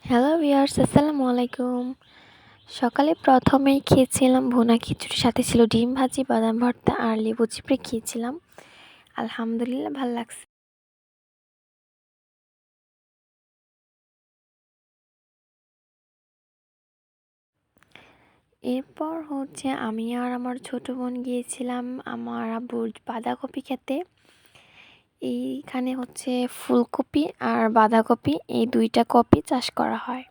Hello viewers, আসসালামু আলাইকুম। সকালে প্রথমেই খেয়েছিলাম ভুনা খিচুড়ি, সাথে ছিল ডিম ভাজি, বাদাম ভর্তা আর লেবু চিপড়ে খেয়েছিলাম। আলহামদুলিল্লাহ ভাল লাগছে। এরপর আমি আর আমার ছোট বোন গিয়েছিলাম আমার আব্বুর বাঁধাকপি খেতে। এইখানে ফুলকপি আর বাঁধাকপি এই দুইটা কপি চাষ করা হয়।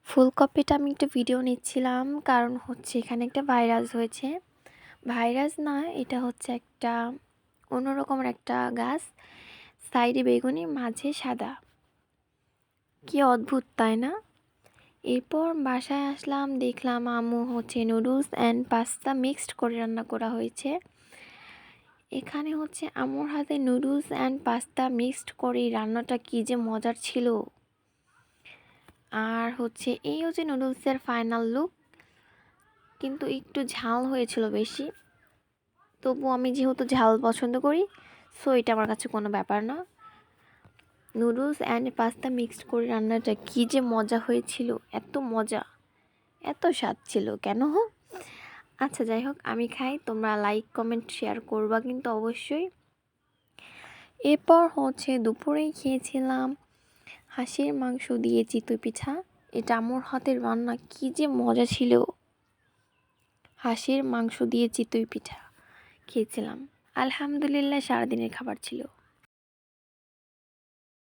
ফুলকপিটা আমি একটু ভিডিও নিচ্ছিলাম কারণ এখানে একটা ভাইরাস হয়েছে। ভাইরাস না, এটা একটা অন্যরকমের একটা গাছ, সাইডে বেগুনি মাঝে সাদা। কি অদ্ভুত তাই না? এরপর বাসায় আসলাম, দেখলাম আম্মু নুডলস অ্যান্ড পাস্তা মিক্সড করে রান্না করা হয়েছে। এখানে আম্মুর হাতে নুডলস অ্যান্ড পাস্তা মিক্সড করে রান্নাটা কি যে মজার ছিল। আর এই নুডলসের ফাইনাল লুক, কিন্তু একটু ঝাল হয়েছিল বেশি। তবু আমি যেহেতু ঝাল পছন্দ করি, সো এটা আমার কাছে কোনো ব্যাপার না। নুডলস অ্যান্ড পাস্তা মিক্সড করে রান্নাটা কী যে মজা হয়েছিল, এত মজা, এত স্বাদ ছিল কেন? আচ্ছা যাই হোক, আমি খাই, তোমরা লাইক কমেন্ট শেয়ার করবা কিন্তু অবশ্যই। এরপর দুপুরেই খেয়েছিলাম হাঁসের মাংস দিয়ে চিতই পিঠা। এটা আমার হাতের রান্না, কী যে মজা ছিল। হাঁসের মাংস দিয়ে চিতই পিঠা খেয়েছিলাম। আলহামদুলিল্লাহ, সারাদিনের খাবার ছিল।